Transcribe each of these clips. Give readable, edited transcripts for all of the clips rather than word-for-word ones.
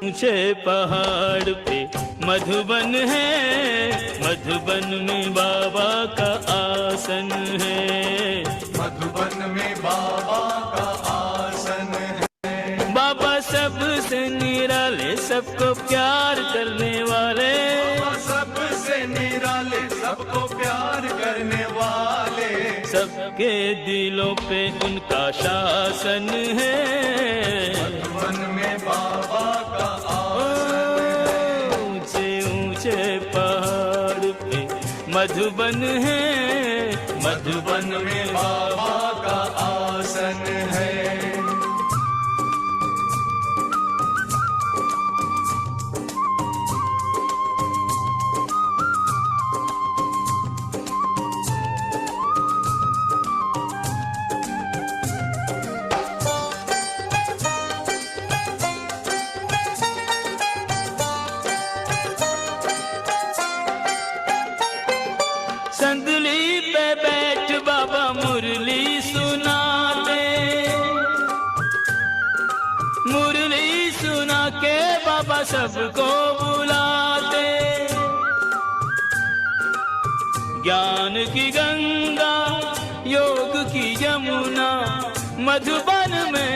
ऊंचे पहाड़ पे मधुबन है, मधुबन में बाबा का आसन है, मधुबन में बाबा का आसन है। बाबा सबसे निराले सबको प्यार करने वाले, बाबा सबसे निराले सबको प्यार करने वाले, सबके दिलों पे उनका शासन है। मधुबन में बाबा का आसन है। ऊंचे ऊंचे पहाड़ पे मधुबन है, मधुबन में बाबा का आसन है। संदली पे बैठ बाबा मुरली सुनाते, मुरली सुना के बाबा सबको बुलाते, ज्ञान की गंगा योग की यमुना मधुबन में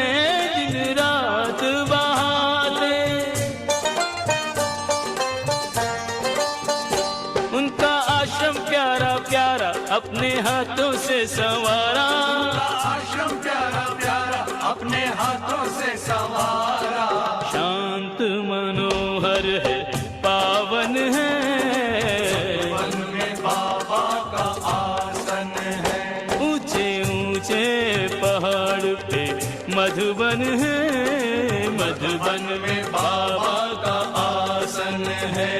दिन रात बहाते, उनका आश्रम प्यारा प्यारा अपने हाथों से संवारा, आश्रम प्यारा प्यारा अपने हाथों से संवारा, शांत मनोहर है पावन है, वन में बाबा का आसन है। ऊंचे ऊंचे पहाड़ पे मधुबन है, मधुबन में बाबा का आसन है।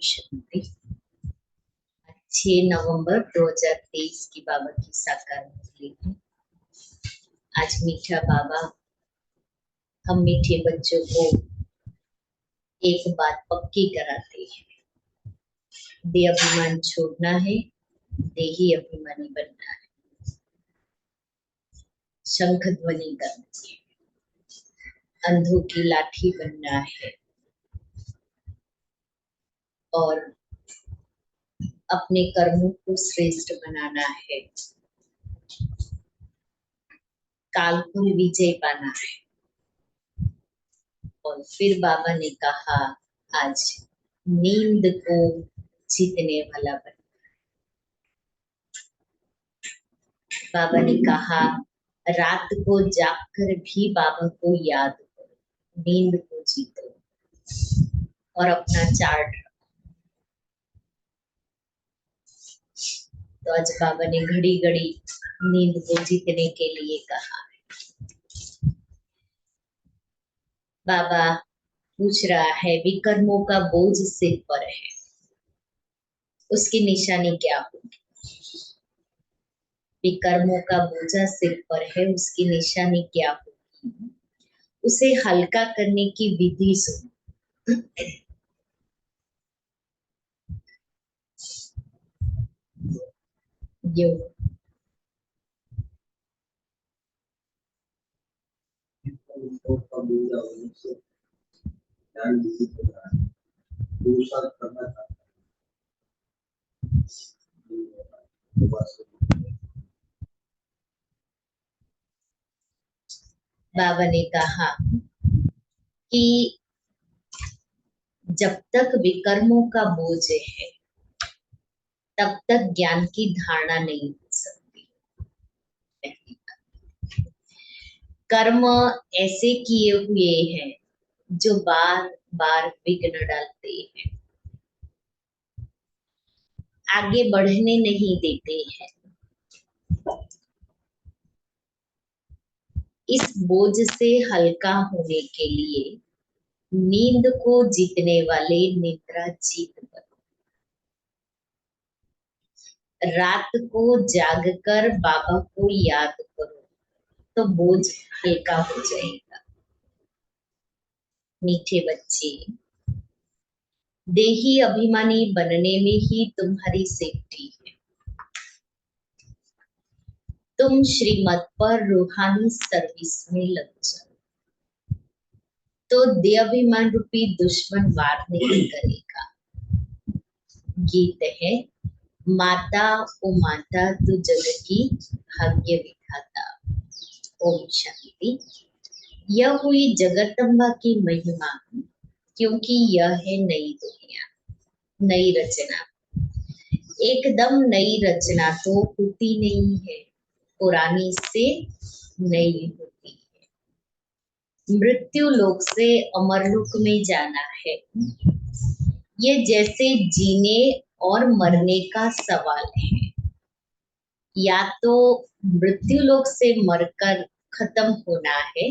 शांति। 6 नवंबर 2023 की बाबा की साकार मुरली है। आज मीठा बाबा हम मीठे बच्चों को एक बात पक्की कराते हैं, देह अभिमान छोड़ना है, देही अभिमानी बनना है, शंख ध्वनि करना है, अंधों की लाठी बनना है और अपने कर्मों को श्रेष्ठ बनाना है, काल पर विजय पाना है। और फिर बाबा ने कहा आज नींद को जीतने वाला बनना। बाबा ने कहा रात को जागकर भी बाबा को याद करो, नींद को जीतो और अपना चार्ट। तो आज बाबा ने घड़ी घड़ी नींद को जीतने के लिए कहा। बाबा पूछ रहा है विकर्मों का बोझ सिर पर है, उसकी निशानी क्या होगी? विकर्मों का बोझा सिर पर है, उसकी निशानी क्या होगी? उसे हल्का करने की विधि सुनो। योग। बाबा ने कहा कि जब तक विकर्मों का बोझ है तब तक ज्ञान की धारणा नहीं हो सकती। कर्म ऐसे किए हुए हैं जो बार बार विघ्न डालते हैं, आगे बढ़ने नहीं देते हैं। इस बोझ से हल्का होने के लिए नींद को जीतने वाले निद्रा जीत बनो। रात को जागकर बाबा को याद करो तो बोझ हल्का हो जाएगा। मीठे बच्चे, देही अभिमानी बनने में ही तुम्हारी सेफ्टी है। तुम श्रीमत पर रूहानी सर्विस में लग जाओ तो देहाभिमान रूपी दुश्मन वार नहीं करेगा। गीत है, माता ओ माता तू जग की भाग्य विधाता। ओम शांति। यह हुई जगदम्बा की महिमा, क्योंकि यह है नई दुनिया, नई रचना। एकदम नई रचना तो होती नहीं है, पुरानी से नई होती है। मृत्यु लोक से अमरलोक में जाना है, ये जैसे जीने और मरने का सवाल है। या तो मृत्यु लोक से मरकर खत्म होना है,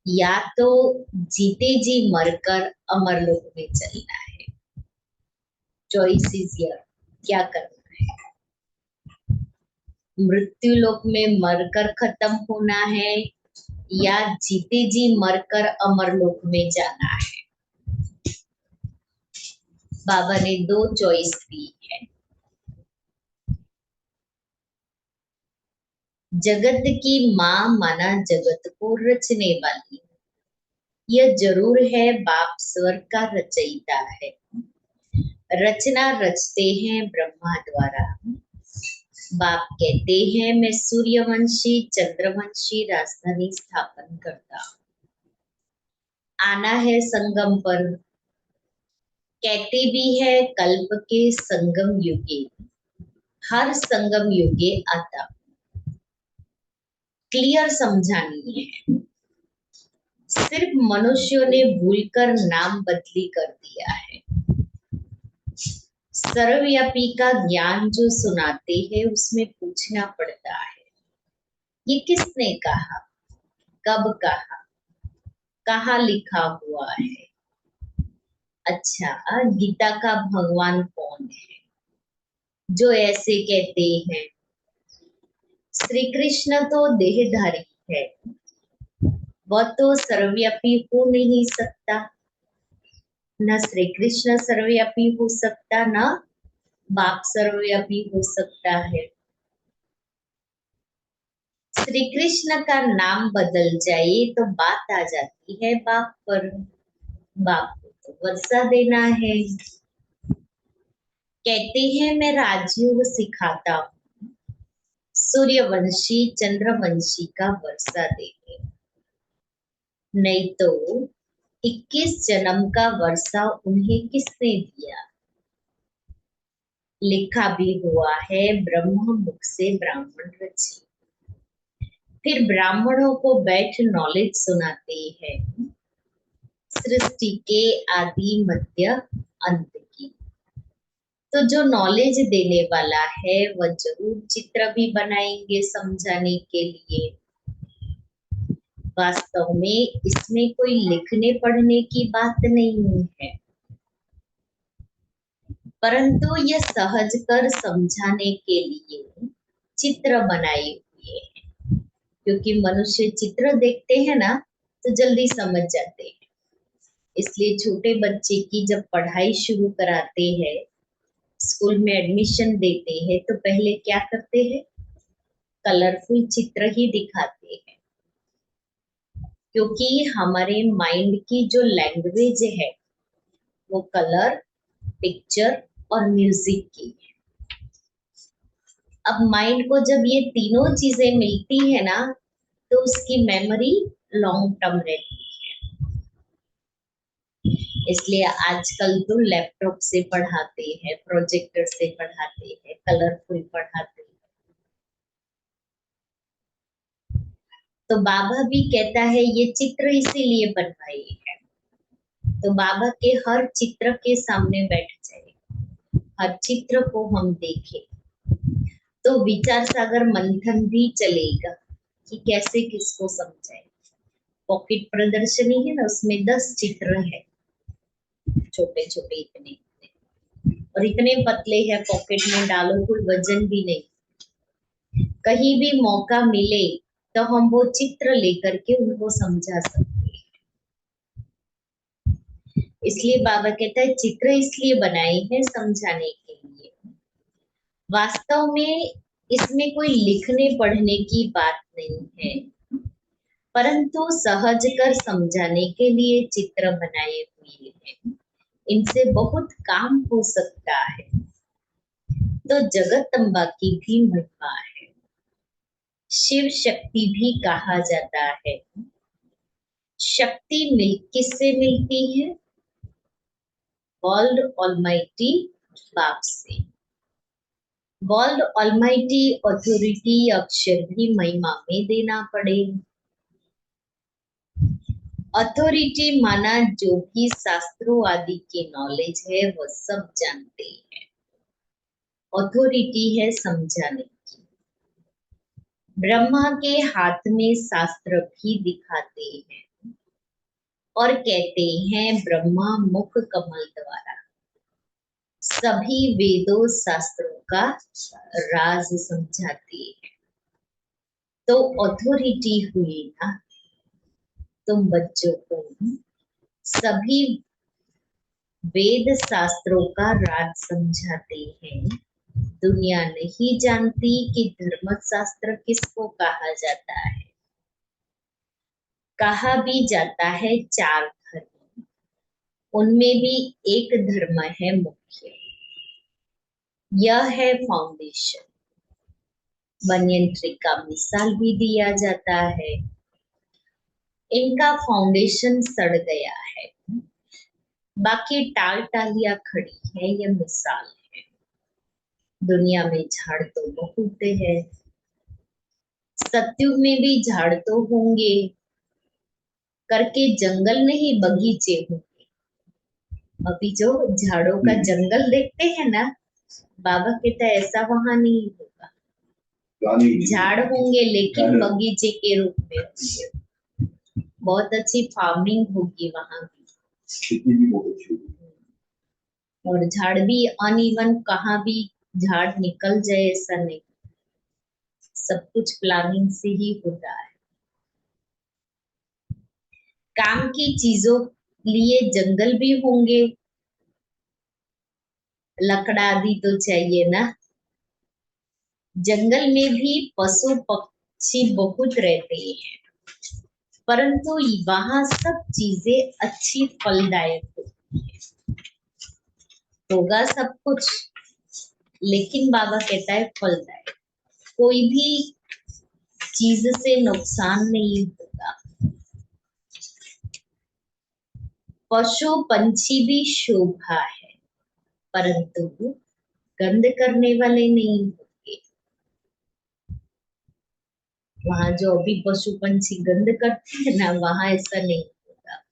या तो जीते जी मरकर अमरलोक में चलना है। चॉइस इज हियर, क्या करना है? मृत्यु लोक में मरकर खत्म होना है या जीते जी मरकर अमरलोक में जाना है? बाबा ने दो चॉइस दी है। जगत की माँ माना जगत को रचने वाली, यह जरूर है बाप स्वर्ग का रचयिता है। रचना रचते हैं ब्रह्मा द्वारा। बाप कहते हैं मैं सूर्यवंशी चंद्रवंशी राजधानी स्थापन करता हूँ। आना है संगम पर, कहते भी है कल्प के संगम युगे, हर संगम युगे आता। क्लियर समझानी है। सिर्फ मनुष्यों ने भूलकर नाम बदली कर दिया है। सर्वव्यापी का ज्ञान जो सुनाते हैं उसमें पूछना पड़ता है, ये किसने कहा, कब कहा, कहाँ लिखा हुआ है? अच्छा, गीता का भगवान कौन है जो ऐसे कहते हैं? श्री कृष्ण तो देहधारी है, वह तो सर्वव्यापी हो नहीं सकता। न श्री कृष्ण सर्वव्यापी हो सकता, न बाप सर्वव्यापी हो सकता है। श्री कृष्ण का नाम बदल जाए तो बात आ जाती है बाप पर। बाप को तो वर्षा देना है। कहते हैं मैं राजयोग सिखाता हूँ, सूर्यवंशी चंद्रवंशी का वर्षा देंगे। नहीं तो 21 जन्म का वर्षा उन्हें किसने दिया? लिखा भी हुआ है ब्रह्म मुख से ब्राह्मण रचे। फिर ब्राह्मणों को बैठ नॉलेज सुनाते हैं सृष्टि के आदि मध्य अंत की। तो जो नॉलेज देने वाला है वह जरूर चित्र भी बनाएंगे समझाने के लिए। वास्तव में इसमें कोई लिखने पढ़ने की बात नहीं है, परंतु यह सहज कर समझाने के लिए चित्र बनाए हुए हैं। क्योंकि मनुष्य चित्र देखते हैं ना तो जल्दी समझ जाते हैं। इसलिए छोटे बच्चे की जब पढ़ाई शुरू कराते हैं, स्कूल में एडमिशन देते हैं, तो पहले क्या करते हैं? कलरफुल चित्र ही दिखाते हैं। क्योंकि हमारे माइंड की जो लैंग्वेज है वो कलर, पिक्चर और म्यूजिक की है। अब माइंड को जब ये तीनों चीजें मिलती है ना तो उसकी मेमोरी लॉन्ग टर्म रहती है। इसलिए आजकल तो लैपटॉप से पढ़ाते हैं, प्रोजेक्टर से पढ़ाते हैं, कलरफुल पढ़ाते हैं। तो बाबा भी कहता है ये चित्र इसीलिए बनवाए हैं। तो बाबा के हर चित्र के सामने बैठ जाए, हर चित्र को हम देखें तो विचार सागर मंथन भी चलेगा कि कैसे किसको समझाए। पॉकेट प्रदर्शनी है ना, उसमें 10 चित्र है, छोटे छोटे इतने और इतने पतले हैं, पॉकेट में डालो कोई वजन भी नहीं। कहीं भी मौका मिले तो हम वो चित्र लेकर के उनको समझा सकते हैं। इसलिए बाबा कहता है चित्र इसलिए बनाए हैं समझाने के लिए। वास्तव में इसमें कोई लिखने पढ़ने की बात नहीं है, परंतु सहज कर समझाने के लिए चित्र बनाए हुए हैं। इनसे बहुत काम हो सकता है। तो जगदम्बा की भी महिमा है। शिव शक्ति भी कहा जाता है। शक्ति किससे मिलती है? वर्ल्ड ऑलमाइटी बाप से। वर्ल्ड ऑलमाइटी अथॉरिटी अक्षर भी महिमा में देना पड़ेगा। अथॉरिटी माना जो भी शास्त्रों आदि की नॉलेज है वह सब जानते हैं। अथॉरिटी है समझाने की। ब्रह्मा के हाथ में शास्त्र भी दिखाते हैं और कहते हैं ब्रह्मा मुख कमल द्वारा सभी वेदों शास्त्रों का राज समझाते हैं। तो अथॉरिटी हुई ना, तुम बच्चों को सभी वेद शास्त्रों का राज समझाते हैं। दुनिया नहीं जानती कि धर्म शास्त्र किसको कहा जाता है। कहा भी जाता है 4 धर्म, उनमें भी एक धर्म है मुख्य, यह है फाउंडेशन। बनियन ट्री का मिसाल भी दिया जाता है। इनका फाउंडेशन सड़ गया है, बाकी टाल टालियां खड़ी है, यह मिसाल है। दुनिया में झाड़ तो बहुत है, सत्युग में भी झाड़ तो होंगे, करके जंगल नहीं बगीचे होंगे। अभी जो झाड़ों का जंगल देखते हैं ना, बाबा कहता है ऐसा वहां नहीं होगा। झाड़ होंगे लेकिन बगीचे के रूप में होंगे। बहुत अच्छी फार्मिंग होगी वहां भी, खेती भी बहुत अच्छी होगी। और झाड़ भी अनइवन, कहाँ भी झाड़ निकल जाए ऐसा नहीं, सब कुछ प्लानिंग से ही होता है। काम की चीजों लिए जंगल भी होंगे, लकड़ा आदि तो चाहिए ना। जंगल में भी पशु पक्षी बहुत रहते हैं, परंतु वहां सब चीजें अच्छी फलदायक होती है। होगा सब कुछ, लेकिन बाबा कहता है फलदायक, कोई भी चीज से नुकसान नहीं होगा। पशु पंछी भी शोभा है, परंतु गंध करने वाले नहीं होंगे। वहां जो अभी पशु पंछी गंध करते हैं ना, वहां ऐसा नहीं होगा।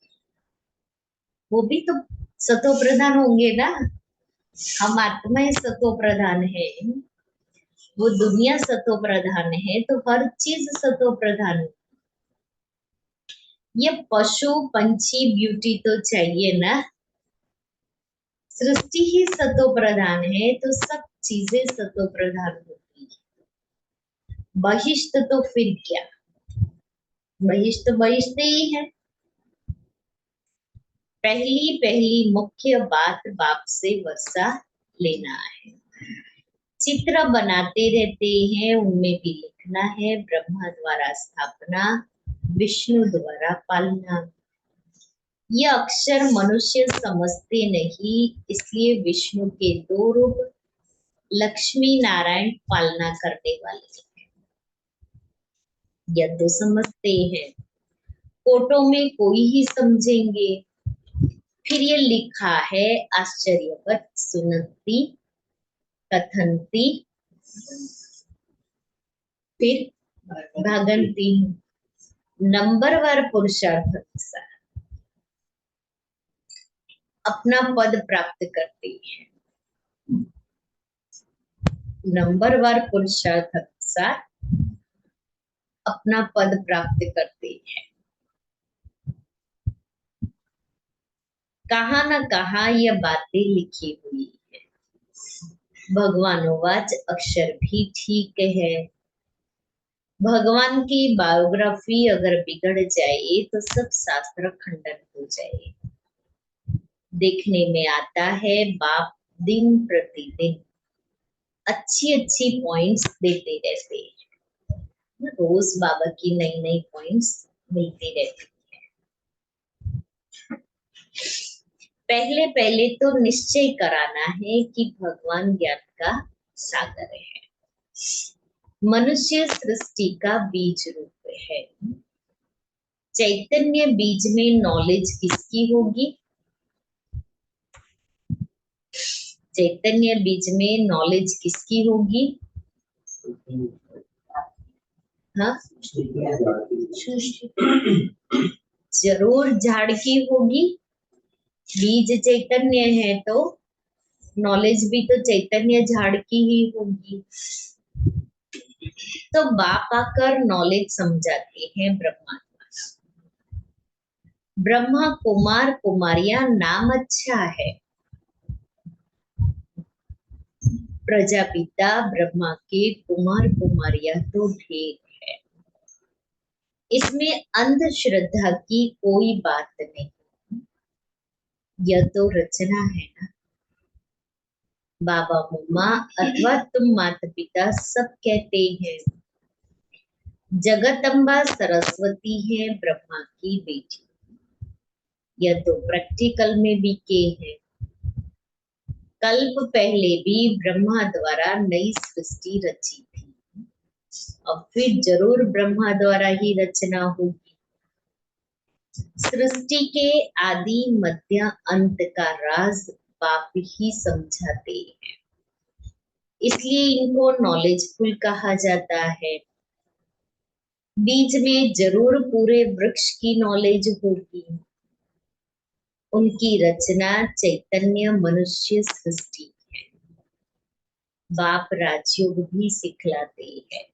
वो भी तो सतो प्रधान होंगे ना। हम आत्माएं सतो प्रधान है, वो दुनिया सतो प्रधान है, तो हर चीज सतो प्रधान है। ये पशु पंछी ब्यूटी तो चाहिए ना। सृष्टि ही सतो प्रधान है, तो सब चीजें सतो प्रधान होती है। बहिष्ठ तो फिर क्या, बहिष्ठ बहिष्ठ ही है। पहली पहली मुख्य बात बाप से वर्षा लेना है। चित्र बनाते रहते हैं, उनमें भी लिखना है। ब्रह्मा द्वारा स्थापना, विष्णु द्वारा पालना। ये अक्षर मनुष्य समझते नहीं, इसलिए विष्णु के 2 रूप लक्ष्मी नारायण पालना करने वाले हैं। यह तो समझते हैं, फोटो में कोई ही समझेंगे। फिर ये लिखा है आश्चर्यवत सुनती कथनती फिर भागंती, नंबरवार पुरुषार्थ अनुसार अपना पद प्राप्त करते हैं। नंबरवार पुरुषार्थ अनुसार अपना पद प्राप्त करते हैं। कहाँ न कहाँ यह बातें लिखी हुई है। भगवानोवाच अक्षर भी ठीक है। भगवान की बायोग्राफी अगर बिगड़ जाए तो सब शास्त्र खंडन हो जाए। देखने में आता है बाप दिन प्रतिदिन अच्छी अच्छी पॉइंट्स देते रहते हैं। रोज बाबा की नई नई पॉइंट्स मिलती रहती है। पहले पहले तो निश्चय कराना है कि भगवान ज्ञान का सागर है, मनुष्य सृष्टि का बीज रूप है। चैतन्य बीज में नॉलेज किसकी होगी? चैतन्य बीज में नॉलेज किसकी होगी? हाँ, जरूर झाड़ की होगी। बीज चैतन्य है तो नॉलेज भी तो चैतन्य झाड़ की ही होगी। तो बाप आकर नॉलेज समझाते हैं ब्रह्मा। ब्रह्मा कुमार कुमारियां नाम अच्छा है। प्रजापिता ब्रह्मा के कुमार कुमारियां तो ढेर है। इसमें अंधश्रद्धा की कोई बात नहीं, यह तो रचना है ना। बाबा मम्मा अथवा तुम माता पिता सब कहते हैं जगदम्बा सरस्वती है ब्रह्मा की बेटी। यह तो प्रैक्टिकल में भी के है। कल्प पहले भी ब्रह्मा द्वारा नई सृष्टि रची थी, अब फिर जरूर ब्रह्मा द्वारा ही रचना होगी। सृष्टि के आदि मध्य अंत का राज बाप ही समझाते हैं, इसलिए इनको नॉलेजफुल कहा जाता है। बीज में जरूर पूरे वृक्ष की नॉलेज होगी। उनकी रचना चैतन्य मनुष्य सृष्टि है। बाप राजयोग भी सिखलाते हैं।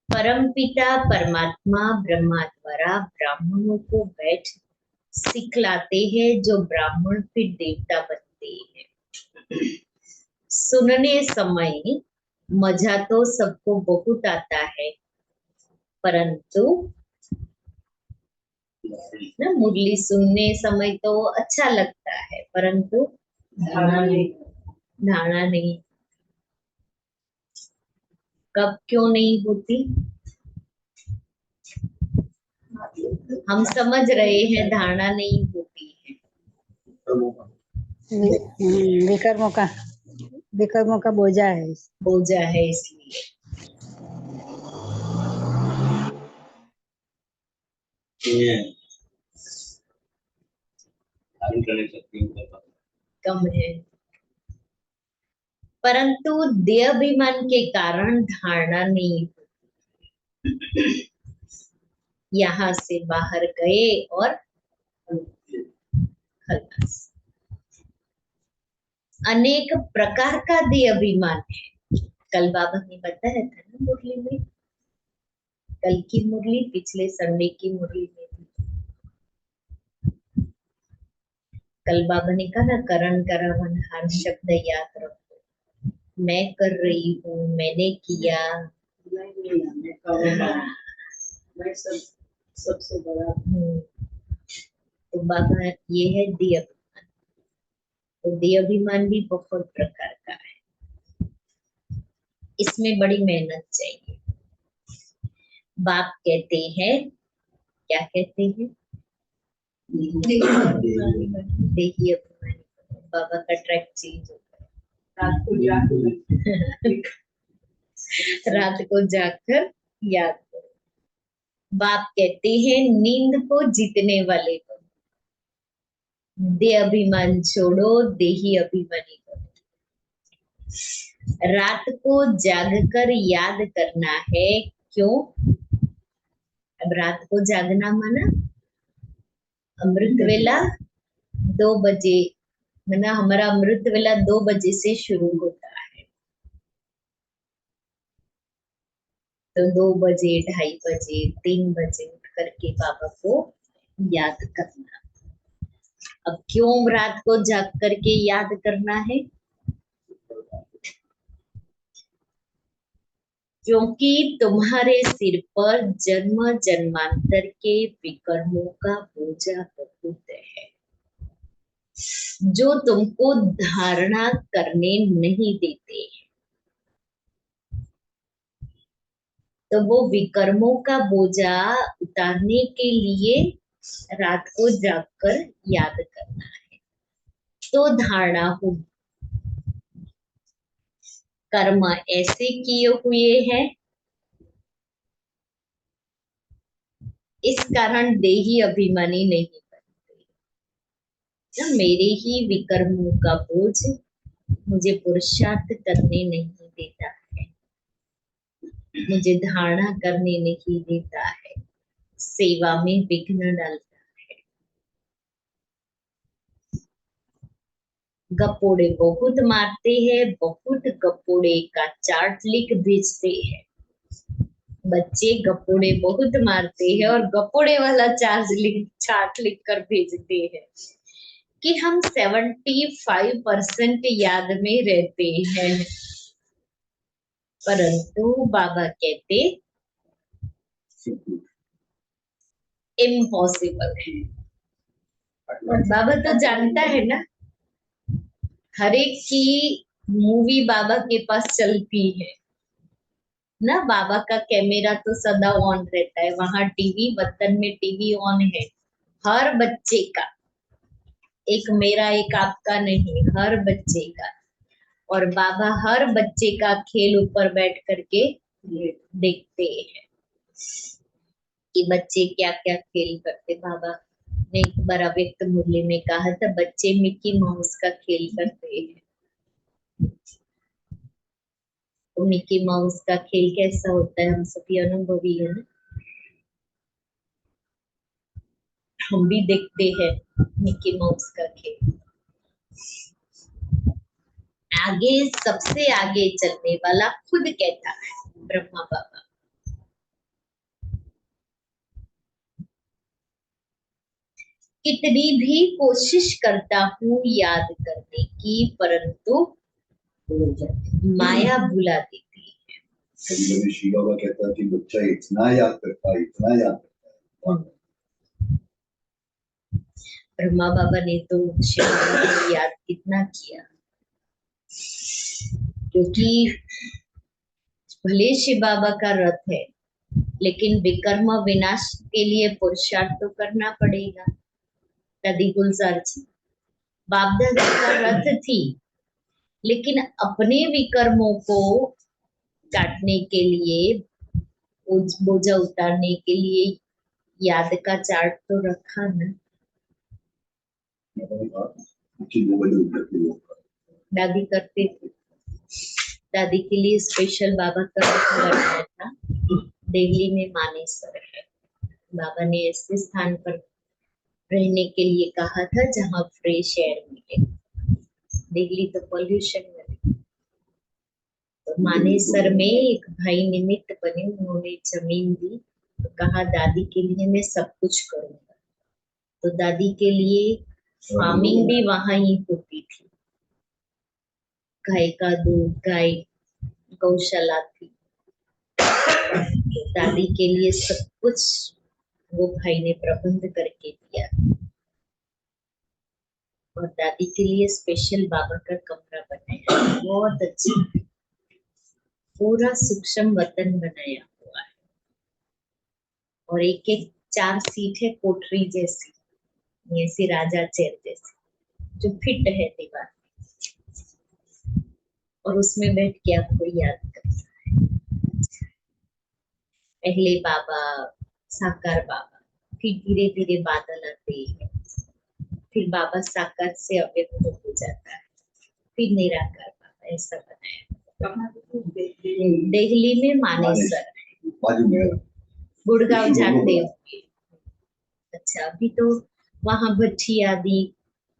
परम पिता परमात्मा ब्रह्मा द्वारा ब्राह्मणों को बैठ सिखलाते हैं, जो ब्राह्मण फिर देवता बनते हैं। सुनने समय मजा तो सबको बहुत आता है, परंतु ना मुरली सुनने समय तो अच्छा लगता है, परंतु धारणा नहीं। कब क्यों नहीं होती? हम समझ रहे हैं धारणा नहीं होती है। विकर्मों का बोझा है। बोझा है इसलिए। कम है, परंतु देहाभिमान के कारण धारणा नहीं होती। यहाँ से बाहर गए और खलास। अनेक प्रकार का देहाभिमान है। कल बाबा ने बताया था ना मुरली में, कल की मुरली पिछले संडे की मुरली में थी। कल बाबा ने कहा ना करण करावन हर शब्द याद रखो। मैं कर रही हूँ, मैंने किया, मैं सबसे बड़ा हूँ। तो बाबा ये है देहाभिमान। तो देहाभिमान भी बहुत प्रकार का है, इसमें बड़ी मेहनत चाहिए। बाप कहते हैं, क्या कहते हैं? देखिए बाबा का ट्रैक चेंज हो गया। रात को जाकर याद करो। बाप कहते हैं नींद को जीतने वाले को देह अभिमान छोड़ो, देही अभिमानी करो। रात को जागकर याद करना है। क्यों? अब रात को जागना माना अमृत वेला 2 बजे, माना हमारा अमृत वेला 2 बजे से शुरू होता है, तो 2 बजे, 2:30 बजे, 3 बजे उठ करके बाबा को याद करना। अब क्यों रात को जाग करके याद करना है? क्योंकि तुम्हारे सिर पर जन्म जन्मांतर के विकर्मों का बोझा बहुत है। जो तुमको धारणा करने नहीं देते, तो वो विकर्मों का बोझा उतारने के लिए रात को जागकर याद करना है, तो धारणा होगी। कर्म ऐसे किए हुए हैं, इस कारण देही अभिमानी नहीं बनते। तो मेरे ही विकर्मों का बोझ मुझे पुरुषार्थ करने नहीं देता है, मुझे धारणा करने नहीं देता है, सेवा में विघ्न डालता है। गपोड़े बहुत मारते हैं, बहुत गपोड़े का चार्ट लिख भेजते हैं। बच्चे गपोड़े बहुत मारते हैं और गपोड़े वाला चार्ट लिख कर भेजते हैं कि हम 75% याद में रहते हैं, परंतु बाबा कहते इम्पॉसिबल है। और बाबा तो जानता है ना, हर एक की मूवी बाबा के पास चलती है ना। बाबा का कैमरा तो सदा ऑन रहता है, वहां टीवी, वतन में टीवी ऑन है हर बच्चे का, एक मेरा एक आपका नहीं, हर बच्चे का। और बाबा हर बच्चे का खेल ऊपर बैठ करके देखते हैं कि बच्चे क्या क्या खेल करते। बाबा ने एक बार अव्यक्त मुरली में कहा था, बच्चे मिकी माउस का खेल करते हैं। तो मिकी माउस का खेल कैसा होता है, हम सभी अनुभवी है ना, हम भी देखते हैं मिकी माउस का खेल। आगे सबसे आगे चलने वाला खुद कहता है ब्रह्मा बाबा। कितनी भी कोशिश करता हूँ याद करने की, परंतु माया भुला देती है। कभी शिव बाबा कहता है कि बच्चा इतना याद करता है, इतना याद करता है। ब्रह्मा बाबा ने तो शिव बाबा को याद कितना किया, क्योंकि भले शिव बाबा का रथ है, लेकिन विकर्म विनाश के लिए पुरुषार्थ तो करना पड़ेगा। दादी गुलजार जी, बाप दादा का रथ थी, लेकिन अपने विकर्मों को काटने के लिए, बोझा उतारने के लिए याद का चार्ट तो रखा ना। दादी करते थे, दादी के लिए स्पेशल बाबा का रथ बनाया था। दिल्ली में मानेसर है, बाबा ने ऐसे स्थान पर रहने के लिए कहा था जहाँ फ्रेश एयर मिले। दिल्ली तो पॉल्यूशन में, तो मानेसर में एक भाई निमित्त बने, उन्होंने जमीन दी, तो कहा दादी के लिए मैं सब कुछ करूंगा। तो दादी के लिए फार्मिंग भी वहां ही होती थी, गाय का दूध, गाय गौशाला थी। दादी के लिए सब कुछ वो भाई ने प्रबंध करके दिया, और दादी के लिए स्पेशल बाबा का कमरा बनाया, बहुत अच्छा, पूरा सूक्ष्म वतन बनाया हुआ है। और एक एक 4 सीट है कोठरी जैसी, ऐसी राजा चेयर जैसी, जो फिट है दीवार, और उसमें बैठ के आपको याद करना है। पहले बाबा, साकार बाबा, फिर धीरे धीरे बादल आते हैं, फिर बाबा साकार से अव्यक्त हो जाता है, फिर निराकार बाबा, ऐसा बनाया। दिल्ली में मानेसर, गुड़गांव जानते होंगे। अच्छा, अभी तो वहां भट्टी आदि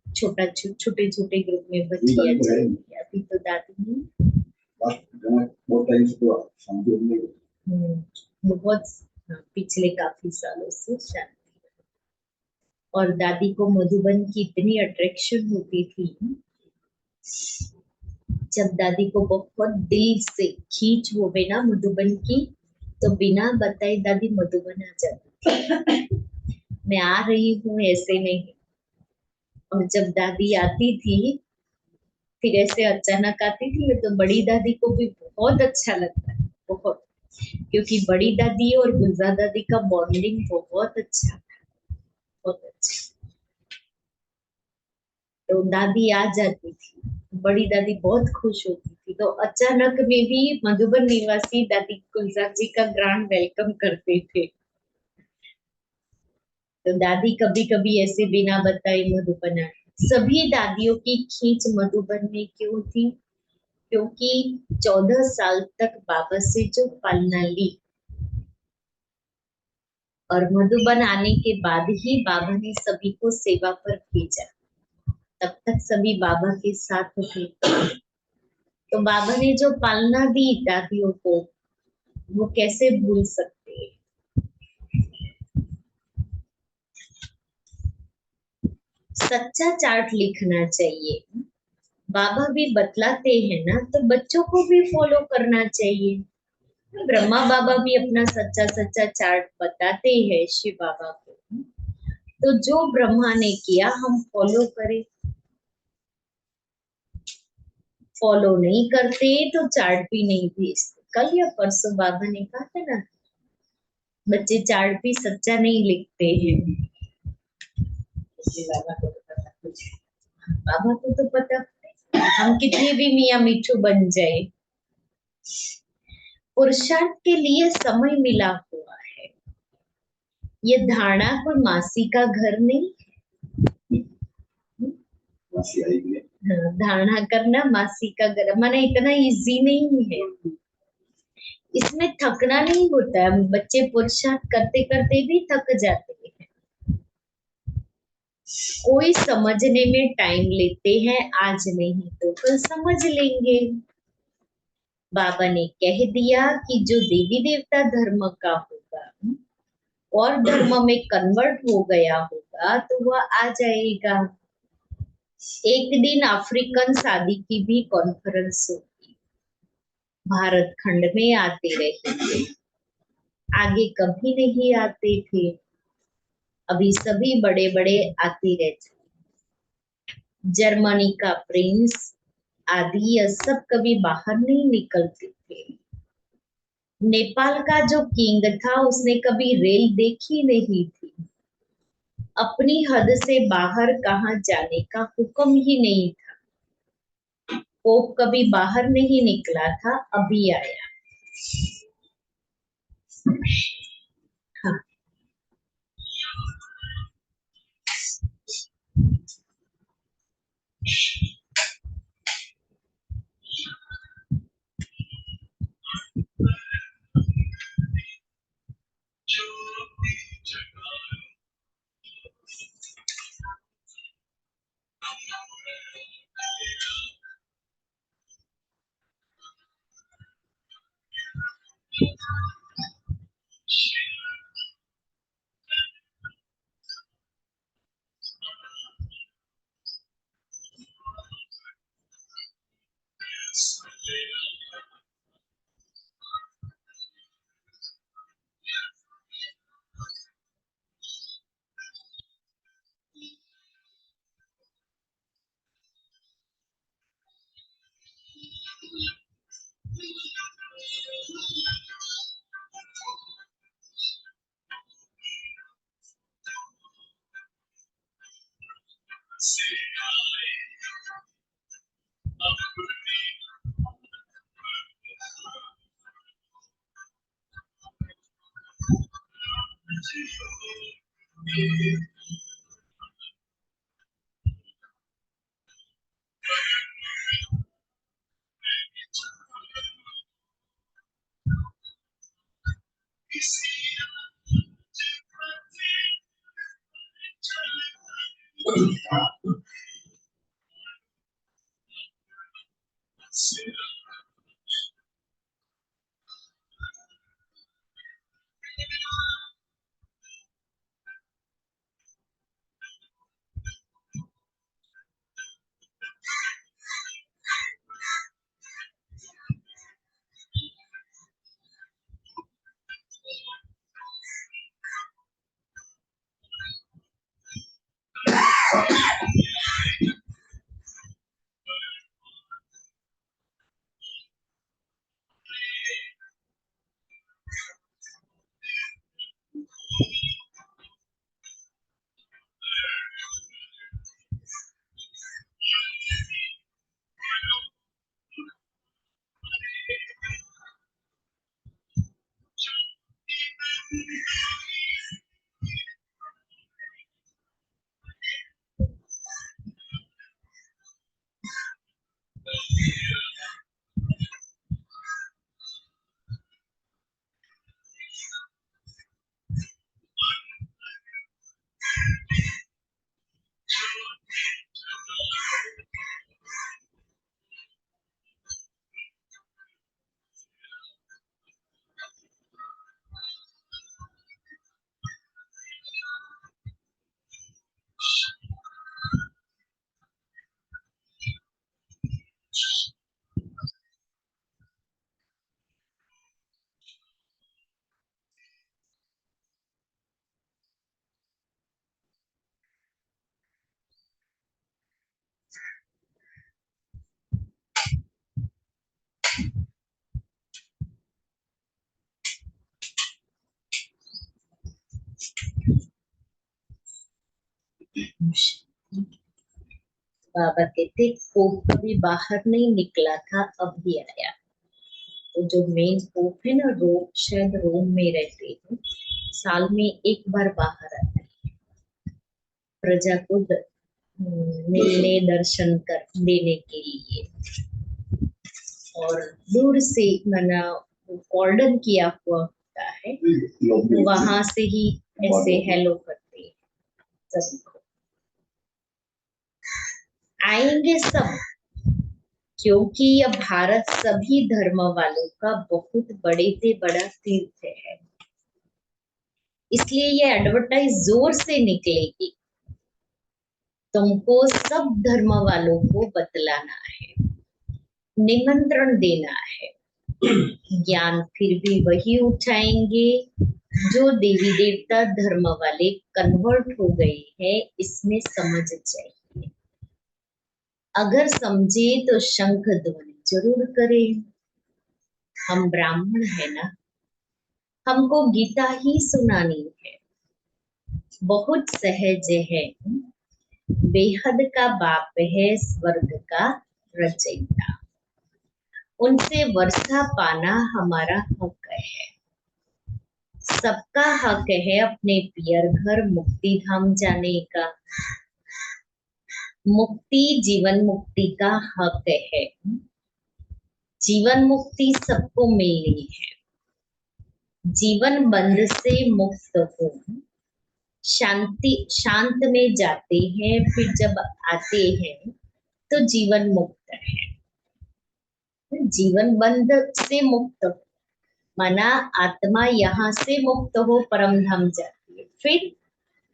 छोटे छोटे ग्रुप में भट्टियां चल रही है। अभी तो दादी बहुत पिछले काफी सालों से शांति। और दादी को मधुबन की इतनी अट्रैक्शन होती थी, जब दादी को बहुत दिल से खींच होवे ना मधुबन की, तो बिना बताए दादी मधुबन आ जाती। मैं आ रही हूँ ऐसे नहीं, और जब दादी आती थी, फिर ऐसे अचानक आती थी, तो बड़ी दादी को भी बहुत अच्छा लगता है, बहुत। क्योंकि बड़ी दादी और गुलजा दादी का बॉन्डिंग बहुत अच्छा था, बहुत अच्छा। तो दादी आ जाती थी, बड़ी दादी बहुत खुश होती थी, तो अचानक में भी मधुबन निवासी दादी गुलजार जी का ग्रांड वेलकम करते थे। तो दादी कभी कभी ऐसे बिना बताए मधुबन आती। सभी दादियों की खींच मधुबन में क्यों थी? क्योंकि 14 साल तक बाबा से जो पालना ली, और मधुबन आने के बाद ही बाबा ने सभी को सेवा पर भेजा। तब तक सभी बाबा के साथ थे। तो बाबा ने जो पालना दी दादियों को, वो कैसे भूल सकते हैं? सच्चा चार्ट लिखना चाहिए। बाबा भी बतलाते हैं ना, तो बच्चों को भी फॉलो करना चाहिए। ब्रह्मा बाबा भी अपना सच्चा सच्चा चार्ट बताते हैं शिव बाबा को। तो जो ब्रह्मा ने किया हम फॉलो करें। फॉलो नहीं करते तो चार्ट भी नहीं भेजते। कल या परसों बाबा ने कहा था ना, बच्चे चार्ट भी सच्चा नहीं लिखते हैं। बाबा को तो पता कुछ, बाबा को तो पता हम कितने भी मियाँ मिठू बन जाए, पुरुषार्थ के लिए समय मिला हुआ है। ये धारणा कोई मासी का घर नहीं है। मासी आई भी है। हाँ, धारणा करना मासी का घर माना इतना इजी नहीं है। इसमें थकना नहीं होता है। बच्चे पुरुषार्थ करते करते भी थक जाते हैं। कोई समझने में टाइम लेते हैं, आज नहीं तो कल समझ लेंगे। बाबा ने कह दिया कि जो देवी देवता धर्म का होगा और धर्म में कन्वर्ट हो गया होगा तो वह आ जाएगा। एक दिन अफ्रीकन शादी की भी कॉन्फ्रेंस होगी, भारत खंड में आते रहेंगे। आगे कभी नहीं आते थे, अभी सभी बड़े बड़े आते रहते। जर्मनी का प्रिंस आदि यह सब कभी बाहर नहीं निकलते थे। नेपाल का जो किंग था उसने कभी रेल देखी नहीं थी। अपनी हद से बाहर कहाँ जाने का हुक्म ही नहीं था। पोप कभी बाहर नहीं निकला था, अभी आया। हाँ। बाबा कहते पोप कभी बाहर नहीं निकला था, अभी आया। तो जो मेन पोप है ना, रोम, शायद रोम में रहते हैं, साल में एक बार बाहर आते हैं प्रजा को मिलने, दर्शन कर देने के लिए। और दूर से मना कॉर्डन किया हुआ होता है, वहां से ही ऐसे हेलो करते हैं सभी को। आएंगे सब, क्योंकि यह भारत सभी धर्म वालों का बहुत बड़े से बड़ा तीर्थ है, इसलिए ये एडवर्टाइज जोर से निकलेगी। तुमको सब धर्म वालों को बतलाना है, निमंत्रण देना है। ज्ञान फिर भी वही उठाएंगे जो देवी देवता धर्म वाले कन्वर्ट हो गए हैं, इसमें समझ चाहिए। अगर समझे तो शंख ध्वनि जरूर करें। हम ब्राह्मण है ना, हमको गीता ही सुनानी है। बहुत सहज है, बेहद का बाप है, स्वर्ग का रचयिता। उनसे वर्षा पाना हमारा हक है। सबका हक है अपने पियर घर मुक्ति धाम जाने का। मुक्ति जीवन मुक्ति का हक है। जीवन मुक्ति सबको मिलनी है। जीवन बंध से मुक्त हो, शांत में जाते हैं, फिर जब आते हैं तो जीवन मुक्त है। जीवन बंध से मुक्त माना आत्मा यहाँ से मुक्त हो परम धाम जाती है, फिर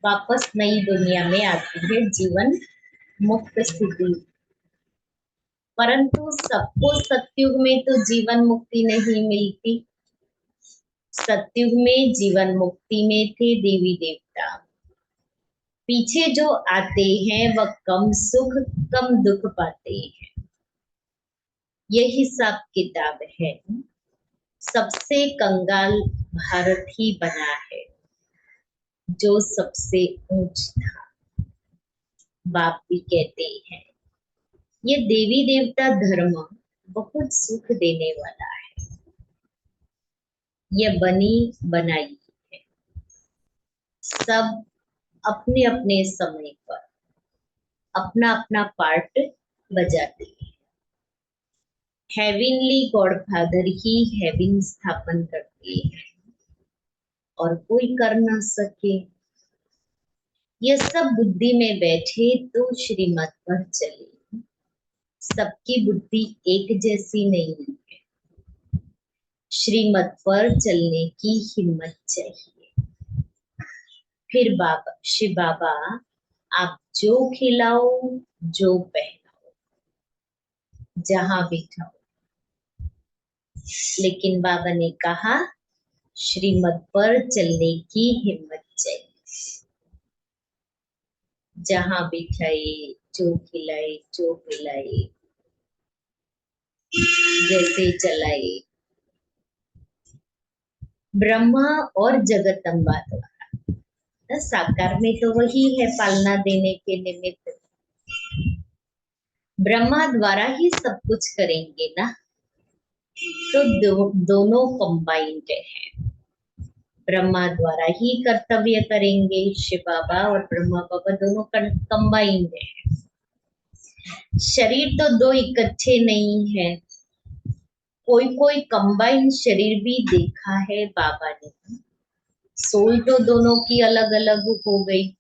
वापस नई दुनिया में आती है जीवन मुक्त स्थिति। परंतु सबको सतयुग में तो जीवन मुक्ति नहीं मिलती। सतयुग में जीवन मुक्ति में थे देवी देवता। पीछे जो आते हैं वह कम सुख कम दुख पाते हैं। यह हिसाब किताब है। सबसे कंगाल भारत ही बना है, जो सबसे ऊंच था। बाप भी कहते हैं ये देवी देवता धर्म बहुत सुख देने वाला है। यह बनी बनाई है। सब अपने अपने समय पर अपना अपना पार्ट बजाते हैं। हेविनली गॉडफादर ही हेवन स्थापन करते हैं और कोई कर ना सके। यह सब बुद्धि में बैठे तो श्रीमत पर चले। सबकी बुद्धि एक जैसी नहीं है। श्रीमत पर चलने की हिम्मत चाहिए। फिर बाबा, शिव बाबा, आप जो खिलाओ जो पहनाओ जहां बिठाओ, लेकिन बाबा ने कहा श्रीमत पर चलने की हिम्मत चाहिए। जहां बिठाए, जो खिलाए, जो पिलाए, जैसे चलाए। ब्रह्मा और जगदम्बा द्वारा, साकार में तो वही है पालना देने के निमित्त। ब्रह्मा द्वारा ही सब कुछ करेंगे ना, तो दोनों कंबाइंड है। ब्रह्मा द्वारा ही कर्तव्य करेंगे। शिव बाबा और ब्रह्मा बाबा दोनों कंबाइंड है। शरीर तो दो इकट्ठे नहीं है। कोई कोई कंबाइंड शरीर भी देखा है बाबा ने। सोल तो दोनों की अलग अलग हो गई।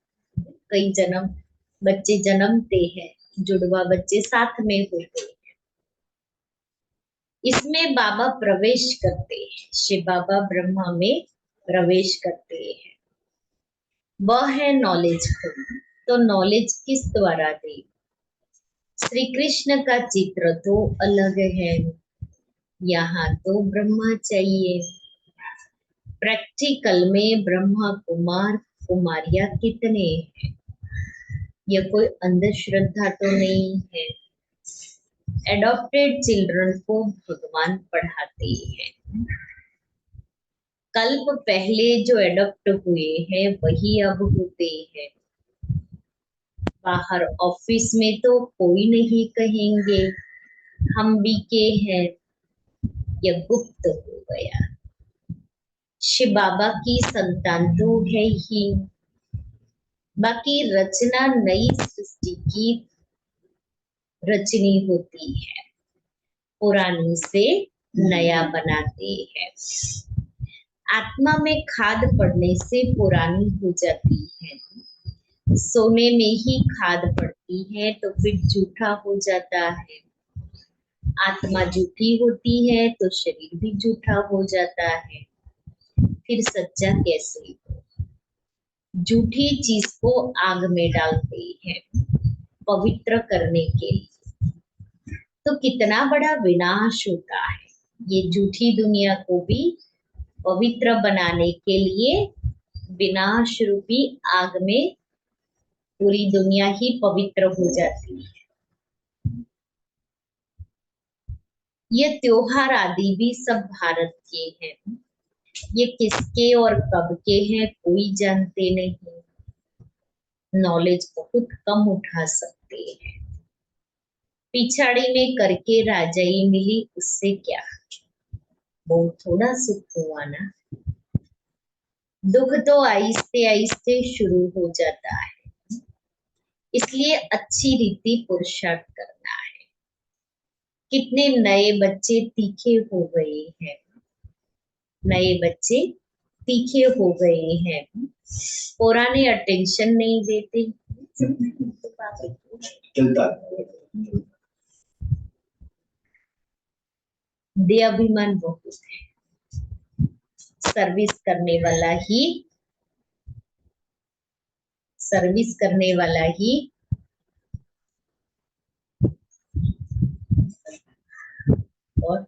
कई जन्म बच्चे जन्मते हैं, जुड़वा बच्चे साथ में होते हैं। इसमें बाबा प्रवेश करते हैं। शिव बाबा ब्रह्मा में प्रवेश करते हैं। वह है नॉलेज खुद। तो नॉलेज किस द्वारा दे? श्री कृष्ण का चित्र तो अलग है, यहाँ तो ब्रह्मा चाहिए। प्रैक्टिकल में ब्रह्मा कुमार कुमारियां कितने हैं? यह कोई अंधश्रद्धा तो नहीं है। एडॉप्टेड चिल्ड्रन को भगवान पढ़ाते हैं। कल्प पहले जो एडॉप्ट हुए हैं वही अब होते हैं। बाहर ऑफिस में तो कोई नहीं कहेंगे हम भी के हैं। यह गुप्त हो गया। शिव बाबा की संतान तो है ही। बाकी रचना नई सृष्टि की रचनी होती है, पुरानी से नया बनाते हैं। आत्मा में खाद पड़ने से पुरानी हो जाती है। सोने में ही खाद पड़ती है तो फिर जूठा हो जाता है। आत्मा जूठी होती है तो शरीर भी जूठा हो जाता है। फिर सच्चा कैसे हो? जूठी चीज को आग में डालते हैं पवित्र करने के लिए, तो कितना बड़ा विनाश होता है। ये जूठी दुनिया को भी पवित्र बनाने के लिए विनाश रूपी आग में पूरी दुनिया ही पवित्र हो जाती है। ये त्योहार आदि भी सब भारत के हैं। ये किसके और कब के हैं कोई जानते नहीं। नॉलेज बहुत कम उठा सकते हैं। पिछाड़ी में करके राजाई मिली, उससे क्या? बहुत थोड़ा सुख हुआ ना। दुख तो आहिस्ते आहिस्ते शुरू हो जाता है। इसलिए अच्छी रीति पुरुषार्थ करना है। कितने नए बच्चे तीखे हो गए हैं। नए बच्चे तीखे हो गए हैं। पुराने अटेंशन नहीं देते। चलता है। दे अभिमान बहुत है। सर्विस करने वाला ही और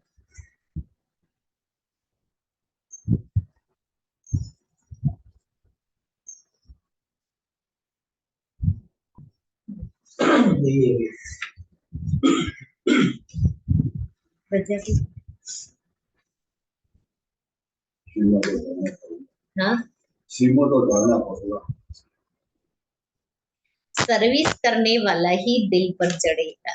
वजह भी हाँ श्रीमत और धारणा पड़ेगा। सर्विस करने वाला ही दिल पर चढ़ेगा।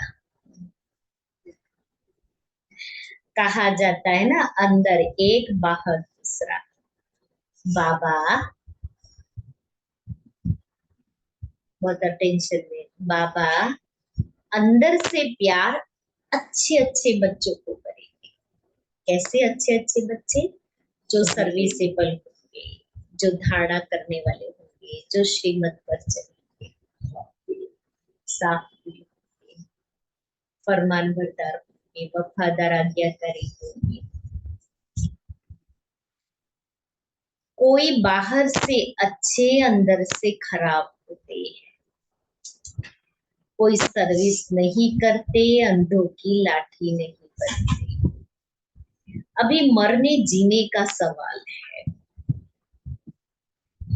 कहा जाता है ना, अंदर एक बाहर दूसरा। बाबा बहुत अटेंशन में, बाबा अंदर से प्यार अच्छे अच्छे बच्चों को करेंगे। कैसे अच्छे अच्छे बच्चे? जो सर्विसेबल होंगे, जो धारणा करने वाले होंगे, जो श्रीमत पर चलेंगे, साफ दिल होंगे, फरमान बरदार होंगे, वफादार आज्ञाकारी होंगे। कोई बाहर से अच्छे अंदर से खराब होते हैं। कोई सर्विस नहीं करते, अंधों की लाठी नहीं बनते। अभी मरने जीने का सवाल है।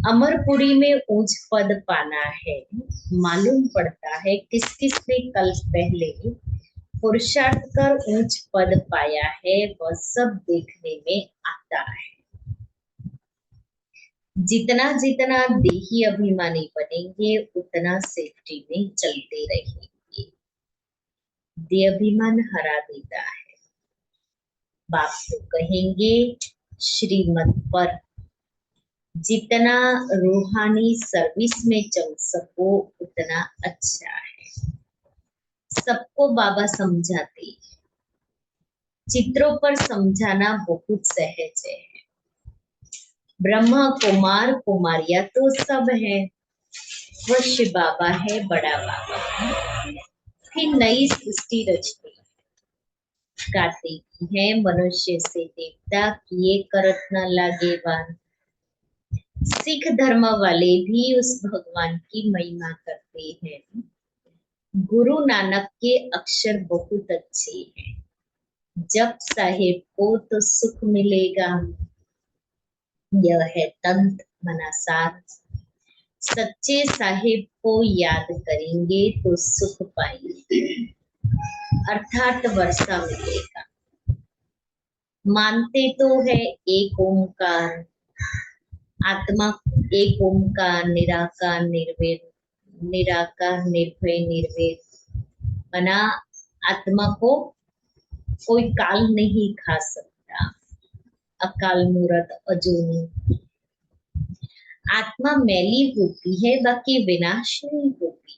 अमरपुरी में ऊंच पद पाना है। मालूम पड़ता है किस किस ने कल पहले पुरुषार्थ कर ऊंच पद पाया है, वह सब देखने में आता है। जितना जितना देही अभिमानी बनेंगे उतना सेफ्टी में चलते रहेंगे। देह अभिमान हरा देता है। बाप तो कहेंगे श्रीमत पर जितना रूहानी सर्विस में चल सको उतना अच्छा है। सबको बाबा समझाते हैं। चित्रों पर समझाना बहुत सहज है। ब्रह्मा कुमार कुमारिया तो सब है, वह शिव बाबा है, बड़ा बाबा है। फिर नई सृष्टि रचती कार्तिक है, मनुष्य से देवता किए करत न लागे बान। सिख धर्म वाले भी उस भगवान की महिमा करते हैं। गुरु नानक के अक्षर बहुत अच्छे हैं। जब साहेब को तो सुख मिलेगा, यह है तंत्र मनासार। सच्चे साहेब को याद करेंगे तो सुख पाएंगे, अर्थात वर्षा मिलेगा। मानते तो है एक ओंकार, आत्मा एक ओंकार, निराकार निर्वैर, निराकार निर्भय निर्वैर। बना आत्मा को कोई काल नहीं खा सकता। अकाल मूरत अजूनी। आत्मा मैली होती है, बाकी विनाश नहीं होती,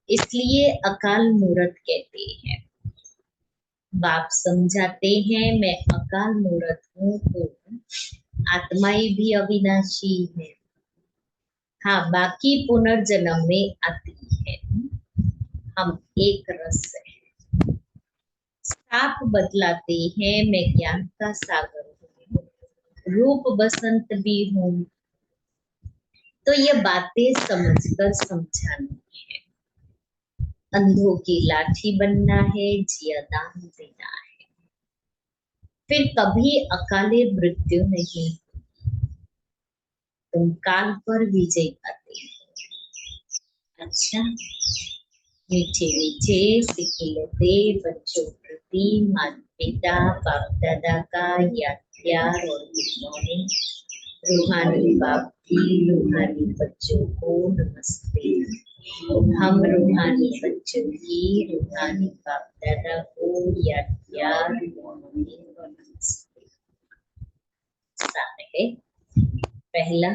इसलिए अकाल मूरत कहते हैं। बाप समझाते हैं मैं अकाल मूरत हूँ, तो आत्माएं भी अविनाशी है। हाँ, बाकी पुनर्जन्म में आती है। हम एक रस है। साप बतलाते हैं मैं ज्ञान का सागर हूँ, रूप बसंत भी हूँ। तो ये बातें समझकर समझानी है। अंधों की लाठी बनना है, जिया दान देना है। फिर कभी अकाले मृत्यु नहीं, तुम काल पर विजय पाते हो। अच्छा, मीठे मीठे सिखिलते बच्चों प्रति माता पिता बाप दादा का याद प्यार और गुड मॉर्निंग। रूहानी बाप की रूहानी बच्चों को नमस्ते। हम रूहानी बच्चों की रूहानी बाप दादा को याद प्यार मॉर्निंग और नमस्ते। है पहला,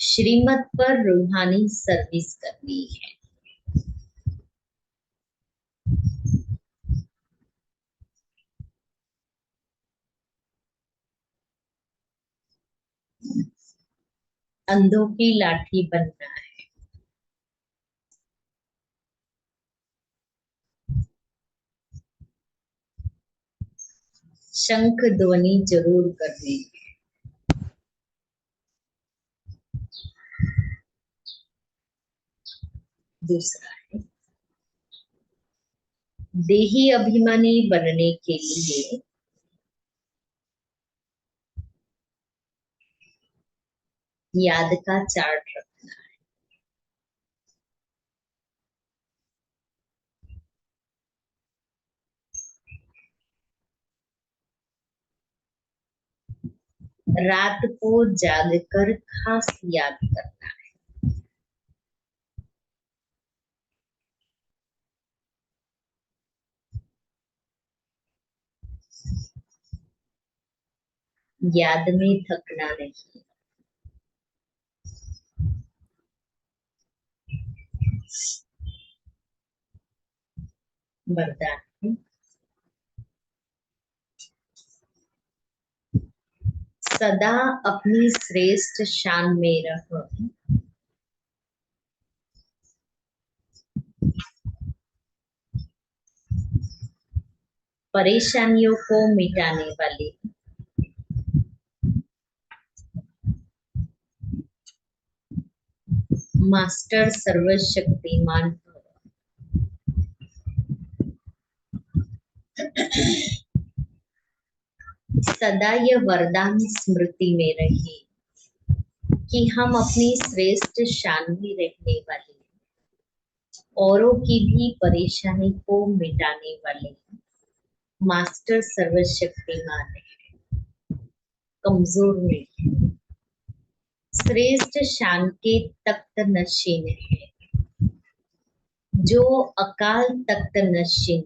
श्रीमत पर रूहानी सर्विस करनी है। अंधों की लाठी बनना है। शंख ध्वनि जरूर करनी है। दूसरा है, देही अभिमानी बनने के लिए याद का चार्ट रखना है। रात को जागकर खास याद करना है। याद में थकना नहीं। वरदान है, सदा अपनी श्रेष्ठ शान में रहो। परेशानियों को मिटाने वाले मास्टर सर्वशक्तिमान भव। सदा यह वरदान स्मृति में रहे कि हम अपनी श्रेष्ठ शान में रहने वाले, औरों की भी परेशानी को मिटाने वाले मास्टर सर्वशक्तिमान है, कमजोर नहीं। श्रेष्ठ शान के तख्त नशीन है। जो अकाल तख्त नशीन,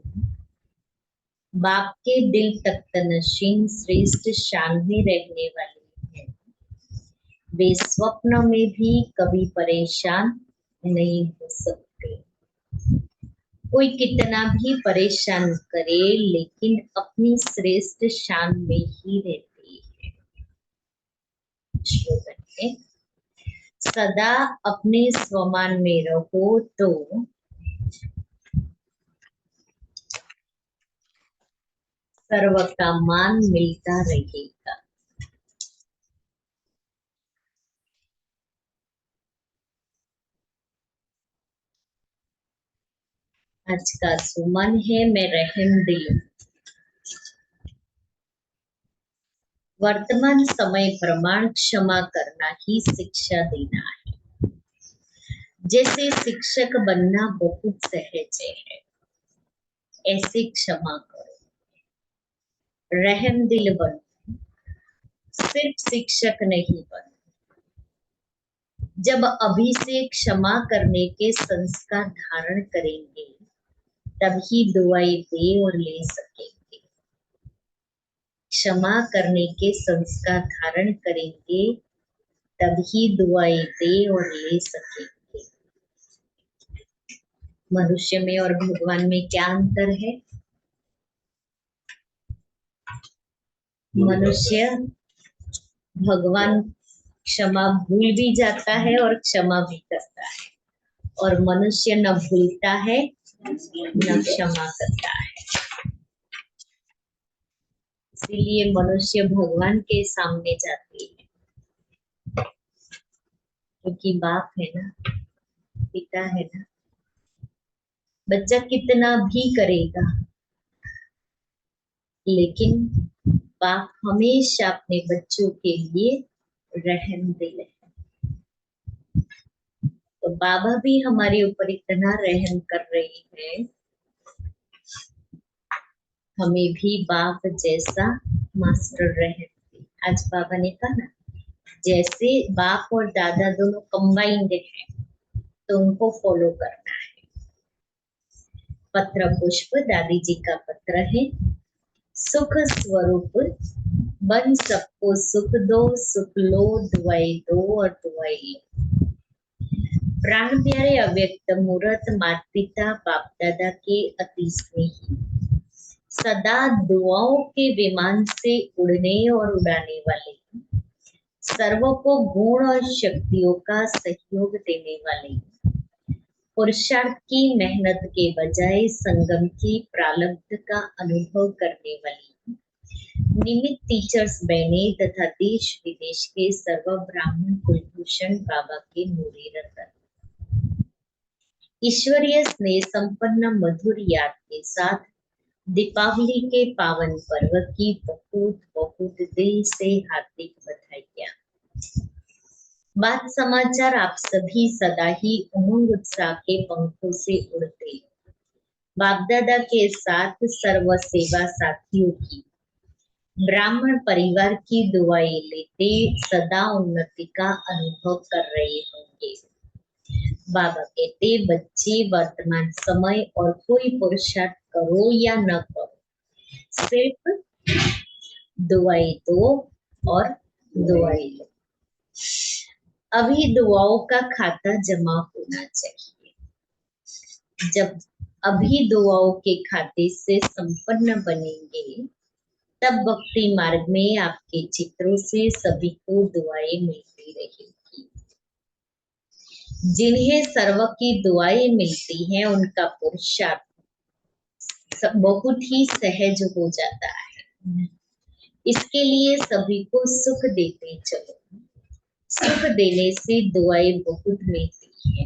बाप के दिल तख्त नशीन श्रेष्ठ शान में रहने वाले हैं। वे स्वप्न में भी कभी परेशान नहीं हो सकते। कोई कितना भी परेशान करे लेकिन अपनी श्रेष्ठ शान में ही रहते हैं। श्लोगन है, सदा अपने स्वमान में रहो तो सर्व का मान मिलता रहेगा। आज का सुमन है, मैं रहम दिल। वर्तमान समय प्रमाण क्षमा करना ही शिक्षा देना है। जैसे शिक्षक बनना बहुत सहज है, ऐसे क्षमा करो, रहम दिल बनो। सिर्फ शिक्षक नहीं बनो। जब अभी से क्षमा करने के संस्कार धारण करेंगे तभी दुआएं दे और ले सकेंगे। क्षमा करने के संस्कार धारण करेंगे तभी दुआएं दे और ले सकेंगे। मनुष्य में और भगवान में क्या अंतर है? मनुष्य भगवान क्षमा भूल भी जाता है और क्षमा भी करता है, और मनुष्य न भूलता है न क्षमा करता है। इसीलिए मनुष्य भगवान के सामने जाते हैं, क्योंकि बाप है ना, पिता है ना। बच्चा कितना भी करेगा लेकिन बाप हमेशा अपने बच्चों के लिए रहम दिल है। तो बाबा भी हमारे ऊपर इतना रहम कर रही है, हमें भी बाप जैसा मास्टर रहम दे। आज बाबा ने कहा ना, जैसे बाप और दादा दोनों कंबाइंड हैं तो उनको फॉलो करना है। पत्र पुष्प दादी जी का पत्र है। सुख स्वरूप बन सबको सुख दो, सुख लो दुआई दो और दुआई लो। प्राण प्यारे अव्यक्त मूर्त माता पिता बाप दादा के अति स्नेही, सदा दुआओं के विमान से उड़ने और उड़ाने वाले, सर्व को गुण और शक्तियों का सहयोग देने वाले, पुरुषार्थ की मेहनत के बजाय संगम की प्रारब्ध का अनुभव करने वाली, निमित्त टीचर्स बहने तथा देश विदेश के सर्व ब्राह्मण कुलभूषण बाबा के नूरी रतन, ईश्वरीय स्नेह संपन्न मधुर याद के साथ दीपावली के पावन पर्व की बहुत बहुत दिल से हार्दिक बधाइयाँ। बात समाचार आप सभी सदा ही उमंग उत्साह के पंखों से उड़ते, बाप दादा के साथ सर्व सेवा साथियों की, ब्राह्मण परिवार की दुआएं लेते सदा उन्नति का अनुभव कर रहे होंगे। बाबा कहते, बच्चे वर्तमान समय और कोई पुरुषार्थ करो या न करो, सिर्फ दुआएं दो और दुआएं लो। अभी दुआओं का खाता जमा होना चाहिए। जब अभी दुआओं के खाते से संपन्न बनेंगे तब भक्ति मार्ग में आपके चित्रों से सभी को दुआएं मिलती रहेगी। जिन्हें सर्व की दुआएं मिलती हैं उनका पुरुषार्थ बहुत ही सहज हो जाता है। इसके लिए सभी को सुख देते चलो। सुख देने से दुआएं बहुत मिलती है,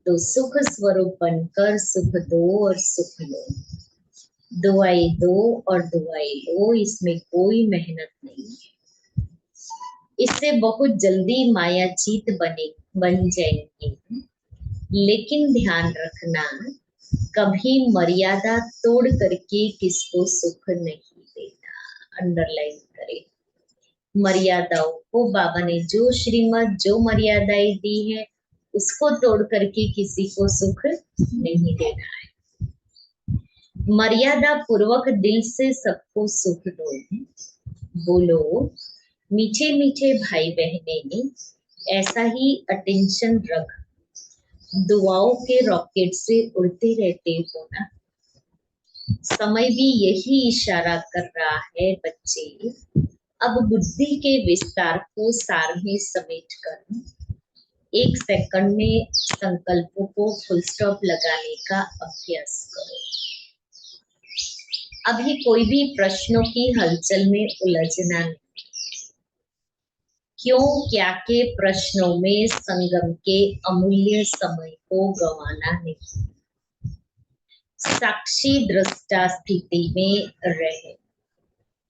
तो सुख स्वरूप बनकर सुख दो और सुख लो। दुआएं दो और दुआएं लो, इसमें कोई मेहनत नहीं है। इससे बहुत जल्दी मायाजीत बन जाएंगे। लेकिन ध्यान रखना, कभी मर्यादा तोड़ करके किसको सुख नहीं देना। अंडरलाइन करें, मर्यादाओं को बाबा ने जो श्रीमत जो मर्यादाएं दी है उसको तोड़ करके किसी को सुख नहीं देना है। मर्यादा पूर्वक दिल से सबको सुख दो। बोलो मीठे मीठे भाई बहने ने ऐसा ही अटेंशन रख दुआओं के रॉकेट से उड़ते रहते हो ना। समय भी यही इशारा कर रहा है बच्चे, अब बुद्धि के विस्तार को सार में समेट कर एक सेकंड में संकल्पों को फुल स्टॉप लगाने का अभ्यास करो। अभी कोई भी प्रश्नों की हलचल में उलझना नहीं। क्यों क्या के प्रश्नों में संगम के अमूल्य समय को गंवाना नहीं। साक्षी दृष्टा स्थिति में रहे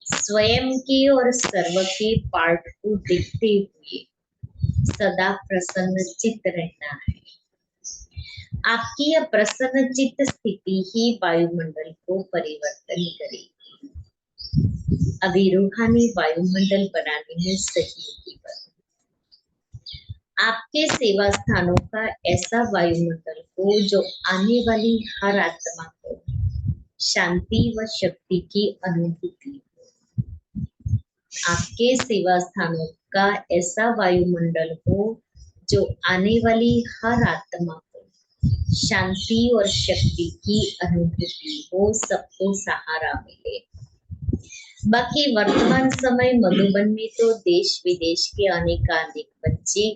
स्वयं के और सर्व के पार्ट को देखते हुए सदा प्रसन्न चित्त रहना है। आपकी यह प्रसन्न चित्त स्थिति ही वायुमंडल को परिवर्तन करेगी। अभी रूहानी वायुमंडल बनाने में सहयोगी बनो। आपके सेवा स्थानों का ऐसा वायुमंडल हो जो आने वाली हर आत्मा को शांति व शक्ति की अनुभूति हो। आपके सेवा स्थानों का ऐसा वायुमंडल हो जो आने वाली हर आत्मा को शांति और शक्ति की अनुभूति हो, सबको सहारा मिले। बाकी वर्तमान समय मधुबन में तो देश विदेश के अनेकानेक बच्चे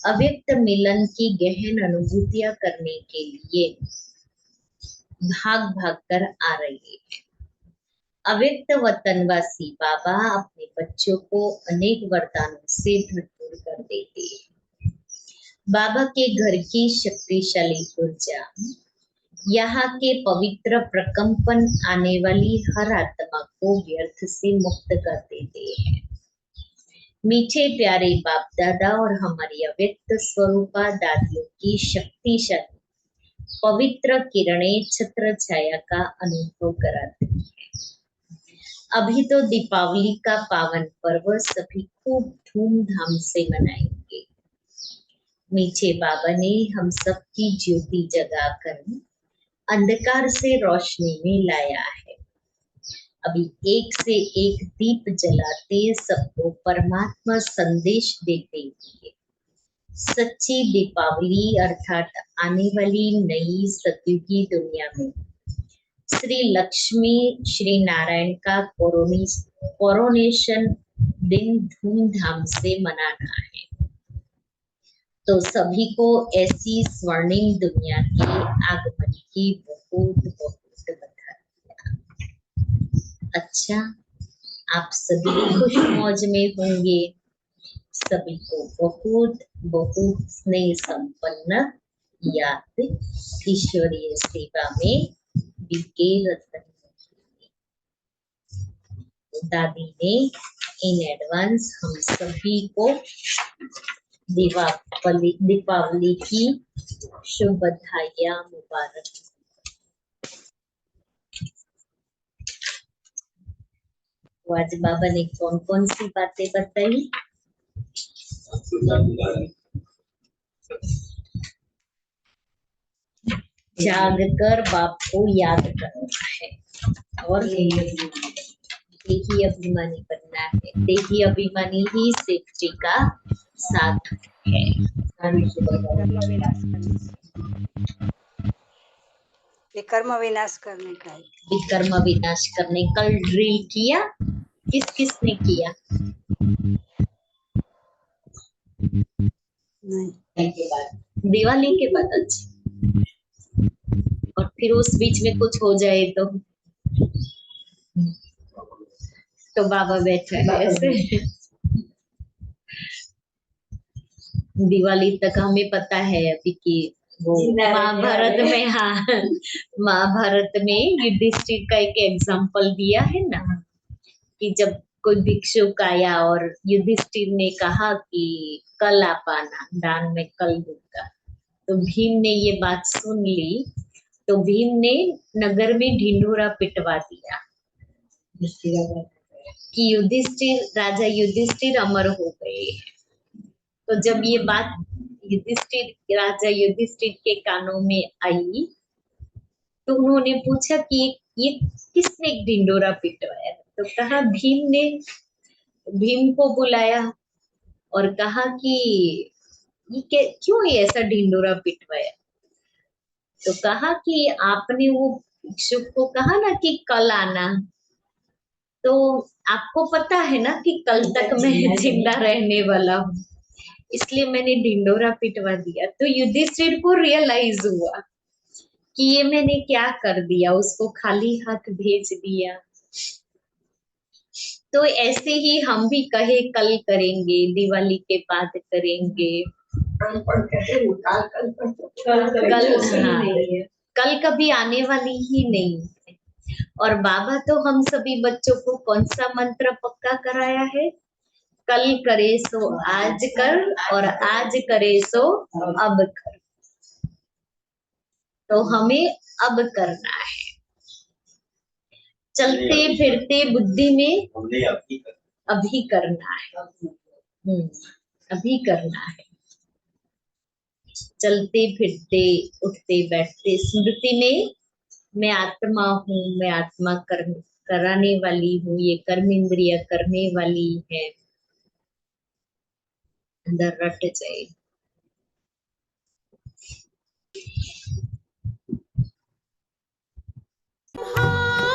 अव्यक्त मिलन की गहन अनुभूतियां करने के लिए भाग भाग कर आ रहे हैं। अव्यक्त वतनवासी बाबा अपने बच्चों को अनेक वरदानों से भरपूर कर देते हैं। बाबा के घर की शक्तिशाली ऊर्जा यहाँ के पवित्र प्रकंपन आने वाली हर आत्मा को व्यर्थ से मुक्त कर देते हैं। मीठे प्यारे बाप दादा और हमारी अव्यक्त स्वरूपा दादियों की शक्तिशाली पवित्र किरणें छत्र छाया का अनुभव कराती है। अभी तो दीपावली का पावन पर्व सभी खूब धूमधाम से मनाएंगे। मीठे बाबा ने हम सबकी ज्योति जगाकर अंधकार से रोशनी में लाया है। अभी एक से एक दीप जलाते सबको परमात्मा संदेश देते हुए सच्ची दीपावली अर्थात आने वाली नई सतयुगी दुनिया में श्री लक्ष्मी श्री नारायण का कोरोनेशन दिन धूमधाम से मनाना है। तो सभी को ऐसी स्वर्णिम दुनिया के आगमन की बहुत बहुत बधाई। अच्छा, आप सभी खुश मौज में होंगे। सभी को बहुत बहुत स्नेह संपन्न याद ईश्वरीय सेवा में बीके रतन। दादी ने इन एडवांस हम सभी को दीपावली की शुभ बधाइयां मुबारक। तो आज बाबा ने कौन कौन सी बातें बताई? जाग कर बाप को याद करना है और देही अभिमानी बनना है। देही अभिमानी ही सेफ्टी का साथ है। विकर्म विनाश करने का है। विकर्म विनाश करने कल ड्रिल किया, किस किसने किया? नहीं, दिवाली के बाद। अच्छा, और फिर उस बीच में कुछ हो जाए तो बाबा बैठा है ऐसे। दिवाली तक हमें पता है अभी कि वो महाभारत में, हाँ, महाभारत में युधिष्ठिर का एक एग्जाम्पल दिया है ना कि जब कोई भिक्षुक आया और युधिष्ठिर ने कहा कि कल आप आना, दान में कल दूंगा। तो भीम ने ये बात सुन ली तो भीम ने नगर में ढिंढोरा पिटवा दिया कि राजा युधिष्ठिर अमर हो गए। तो जब ये बात राजा युधिष्ठिर के कानों में आई तो उन्होंने पूछा कि ये किसने ढिंढोरा पिटवाया? तो कहा भीम ने। भीम को बुलाया और कहा कि क्यों ये ऐसा ढिंडोरा पिटवाया। तो कहा कि आपने वो भिक्षुक को कहा ना कि कल आना, तो आपको पता है ना कि कल तक मैं जिंदा रहने वाला हूँ, इसलिए मैंने ढिंडोरा पिटवा दिया। तो युधिष्ठिर को रियलाइज हुआ कि ये मैंने क्या कर दिया, उसको खाली हाथ भेज दिया। तो ऐसे ही हम भी कहे कल करेंगे, दिवाली के बाद करेंगे, कल कभी आने वाली ही नहीं है। और बाबा तो हम सभी बच्चों को कौन सा मंत्र पक्का कराया है? कल करे सो आज कर, और आज करे सो अब कर। तो हमें अब करना है, चलते फिरते बुद्धि में अभी करना है। अभी करना है। चलते फिरते उठते बैठते स्मृति में मैं आत्मा हूँ, मैं आत्मा कर्म कराने वाली हूँ, ये कर्म इंद्रिय करने वाली है, अंदर रट जाए। हाँ।